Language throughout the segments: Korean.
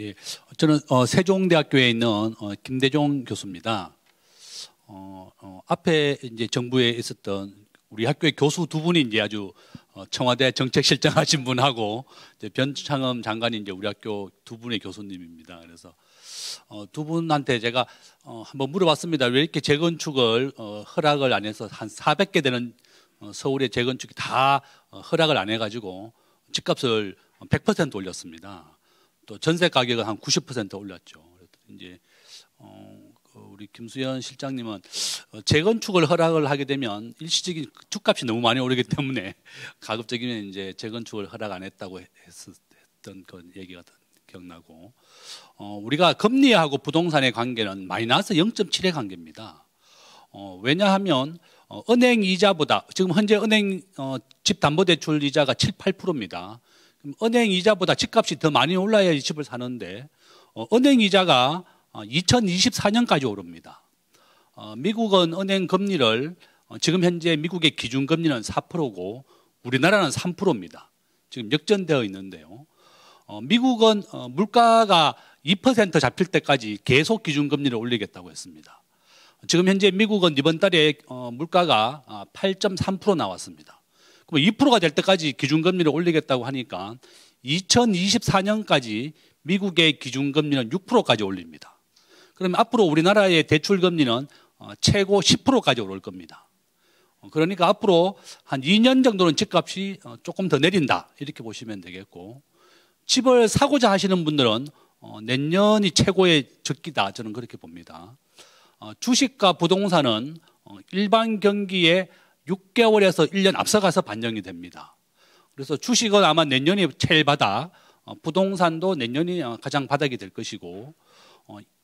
예, 저는 세종대학교에 있는 김대종 교수입니다. 앞에 이제 정부에 있었던 우리 학교의 교수 두 분이 이제 아주 청와대 정책실장하신 분하고 이제 변창흠 장관이 이제 우리 학교 두 분의 교수님입니다. 그래서 두 분한테 제가 한번 물어봤습니다. 왜 이렇게 재건축을 허락을 안 해서 한 400개 되는 서울의 재건축이 다 허락을 안 해가지고 집값을 100% 올렸습니다. 또 전세 가격은 한 90% 올랐죠. 이제 우리 김수현 실장님은 재건축을 허락을 하게 되면 일시적인 주값이 너무 많이 오르기 때문에 가급적이면 이제 재건축을 허락 안 했다고 했던 그 얘기가 기억나고, 우리가 금리하고 부동산의 관계는 마이너스 0.7의 관계입니다. 왜냐하면 은행 이자보다 지금 현재 은행 집담보대출 이자가 7, 8%입니다. 은행 이자보다 집값이 더 많이 올라야 집을 사는데 은행 이자가 2024년까지 오릅니다. 미국은 은행 금리를 지금 현재 미국의 기준금리는 4%고 우리나라는 3%입니다. 지금 역전되어 있는데요. 미국은 물가가 2% 잡힐 때까지 계속 기준금리를 올리겠다고 했습니다. 지금 현재 미국은 이번 달에 물가가 8.3% 나왔습니다. 그럼 2%가 될 때까지 기준금리를 올리겠다고 하니까 2024년까지 미국의 기준금리는 6%까지 올립니다. 그러면 앞으로 우리나라의 대출금리는 최고 10%까지 오를 겁니다. 그러니까 앞으로 한 2년 정도는 집값이 조금 더 내린다 이렇게 보시면 되겠고, 집을 사고자 하시는 분들은 내년이 최고의 적기다 저는 그렇게 봅니다. 주식과 부동산은 일반 경기에 6개월에서 1년 앞서가서 반영이 됩니다. 그래서 주식은 아마 내년이 제일 바닥, 부동산도 내년이 가장 바닥이 될 것이고,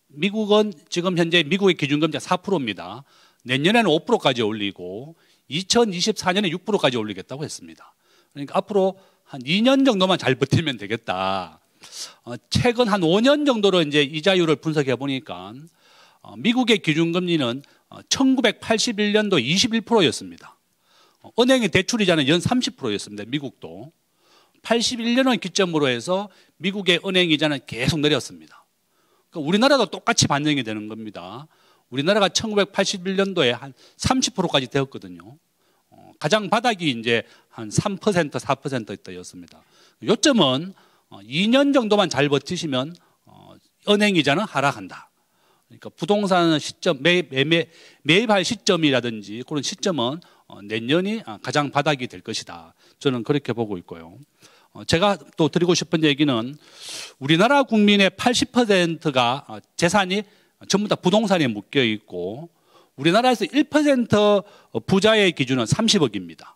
미국은 지금 현재 미국의 기준금리가 4%입니다. 내년에는 5%까지 올리고 2024년에 6%까지 올리겠다고 했습니다. 그러니까 앞으로 한 2년 정도만 잘 버티면 되겠다. 최근 한 5년 정도로 이제 이자율을 분석해 보니까 미국의 기준금리는 1981년도 21%였습니다. 은행의 대출이자는 연 30%였습니다. 미국도. 81년을 기점으로 해서 미국의 은행이자는 계속 내렸습니다. 그러니까 우리나라도 똑같이 반영이 되는 겁니다. 우리나라가 1981년도에 한 30%까지 되었거든요. 가장 바닥이 이제 한 3%, 4%였습니다. 요점은 2년 정도만 잘 버티시면 은행이자는 하락한다. 그러니까 부동산 시점, 매입할 시점이라든지 그런 시점은 내년이 가장 바닥이 될 것이다. 저는 그렇게 보고 있고요. 제가 또 드리고 싶은 얘기는 우리나라 국민의 80%가 재산이 전부 다 부동산에 묶여 있고, 우리나라에서 1% 부자의 기준은 30억입니다.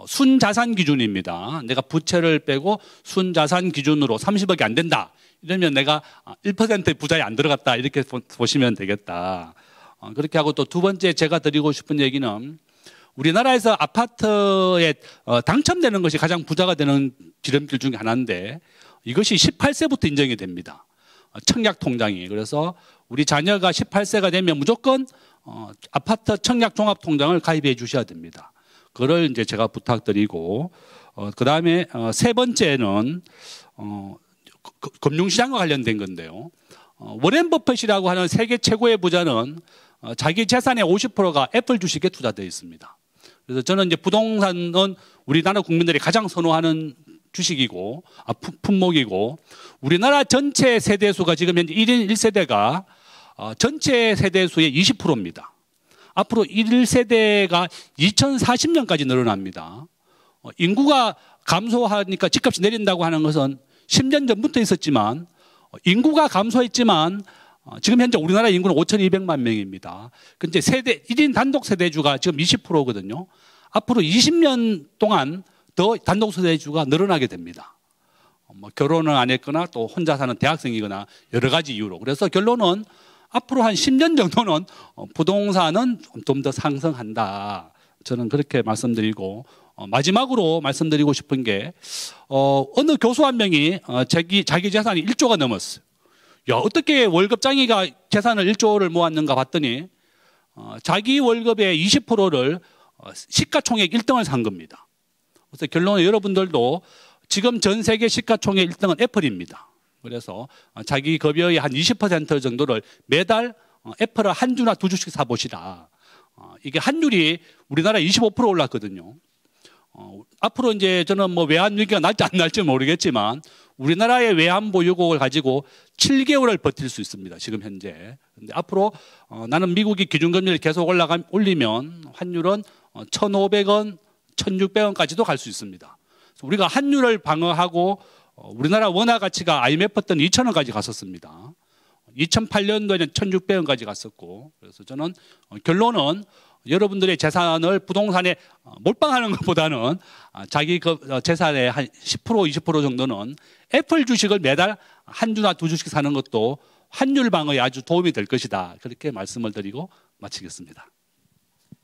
순자산 기준입니다. 내가 부채를 빼고 순자산 기준으로 30억이 안 된다. 이러면 내가 1%의 부자에 안 들어갔다. 이렇게 보시면 되겠다. 그렇게 하고 또 두 번째 제가 드리고 싶은 얘기는 우리나라에서 아파트에 당첨되는 것이 가장 부자가 되는 지름길 중에 하나인데 이것이 18세부터 인정이 됩니다. 청약통장이. 그래서 우리 자녀가 18세가 되면 무조건 아파트 청약종합통장을 가입해 주셔야 됩니다. 그걸 이제 제가 부탁드리고, 그 다음에 세 번째는 금융시장과 관련된 건데요. 워렌 버핏이라고 하는 세계 최고의 부자는 자기 재산의 50%가 애플 주식에 투자되어 있습니다. 그래서 저는 이제 부동산은 우리나라 국민들이 가장 선호하는 주식이고, 품목이고, 우리나라 전체 세대수가 지금 현재 1인 1세대가 전체 세대수의 20%입니다. 앞으로 1세대가 2040년까지 늘어납니다. 인구가 감소하니까 집값이 내린다고 하는 것은 10년 전부터 있었지만, 인구가 감소했지만 지금 현재 우리나라 인구는 5,200만 명입니다. 근데 1인 단독 세대주가 지금 20%거든요. 앞으로 20년 동안 더 단독 세대주가 늘어나게 됩니다. 결혼을 안 했거나 또 혼자 사는 대학생이거나 여러 가지 이유로. 그래서 결론은 앞으로 한 10년 정도는 부동산은 좀 더 상승한다. 저는 그렇게 말씀드리고, 마지막으로 말씀드리고 싶은 게 어느 교수 한 명이 자기 재산이 1조가 넘었어요. 야, 어떻게 월급장이가 재산을 1조를 모았는가 봤더니 자기 월급의 20%를 시가총액 1등을 산 겁니다. 그래서 결론은 여러분들도 지금 전 세계 시가총액 1등은 애플입니다. 그래서 자기 급여의 한 20% 정도를 매달 애플을 한 주나 두 주씩 사보시라. 이게 환율이 우리나라 25% 올랐거든요. 앞으로 이제 저는 뭐 외환 위기가 날지 안 날지 모르겠지만 우리나라의 외환 보유국을 가지고 7개월을 버틸 수 있습니다. 지금 현재. 근데 앞으로 나는 미국이 기준금리를 계속 올리면 환율은 1,500원, 1,600원까지도 갈 수 있습니다. 우리가 환율을 방어하고 우리나라 원화 가치가 IMF 때 2,000원까지 갔었습니다. 2008년도에는 1,600원까지 갔었고, 그래서 저는 결론은 여러분들의 재산을 부동산에 몰빵하는 것보다는 자기 재산의 한 10%, 20% 정도는 애플 주식을 매달 한 주나 두 주씩 사는 것도 환율 방어에 아주 도움이 될 것이다. 그렇게 말씀을 드리고 마치겠습니다.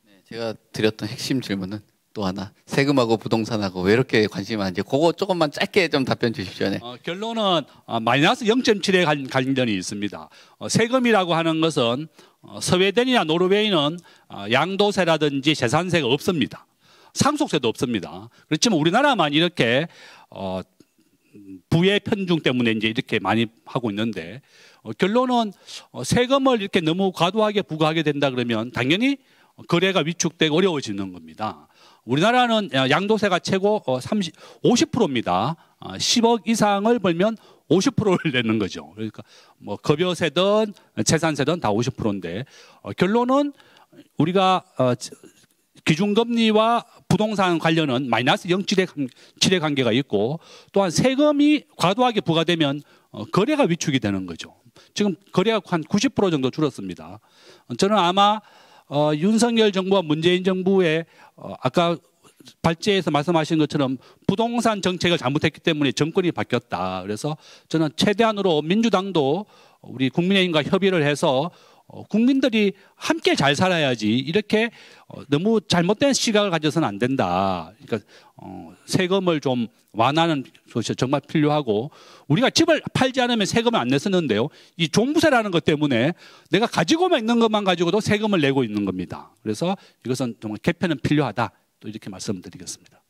네, 제가 드렸던 핵심 질문은 또 하나, 세금하고 부동산하고 왜 이렇게 관심이 많은지 그거 조금만 짧게 좀 답변 주십시오. 네. 결론은 마이너스 0.7의 관련이 있습니다. 세금이라고 하는 것은 스웨덴이나 노르웨이는 양도세라든지 재산세가 없습니다. 상속세도 없습니다. 그렇지만 우리나라만 이렇게 부의 편중 때문에 이제 이렇게 많이 하고 있는데, 결론은 세금을 이렇게 너무 과도하게 부과하게 된다 그러면 당연히 거래가 위축되고 어려워지는 겁니다. 우리나라는 양도세가 최고 50%입니다. 10억 이상을 벌면 50%를 내는 거죠. 그러니까 뭐 급여세든 재산세든 다 50%인데, 결론은 우리가 기준금리와 부동산 관련은 마이너스 0.7의 관계가 있고, 또한 세금이 과도하게 부과되면 거래가 위축이 되는 거죠. 지금 거래가 한 90% 정도 줄었습니다. 저는 아마 윤석열 정부와 문재인 정부의 아까 발제에서 말씀하신 것처럼 부동산 정책을 잘못했기 때문에 정권이 바뀌었다. 그래서 저는 최대한으로 민주당도 우리 국민의힘과 협의를 해서 국민들이 함께 잘 살아야지 이렇게 너무 잘못된 시각을 가져서는 안 된다. 그러니까 세금을 좀 완화하는 것이 정말 필요하고, 우리가 집을 팔지 않으면 세금을 안 냈었는데요. 이 종부세라는 것 때문에 내가 가지고만 있는 것만 가지고도 세금을 내고 있는 겁니다. 그래서 이것은 정말 개편은 필요하다. 또 이렇게 말씀드리겠습니다.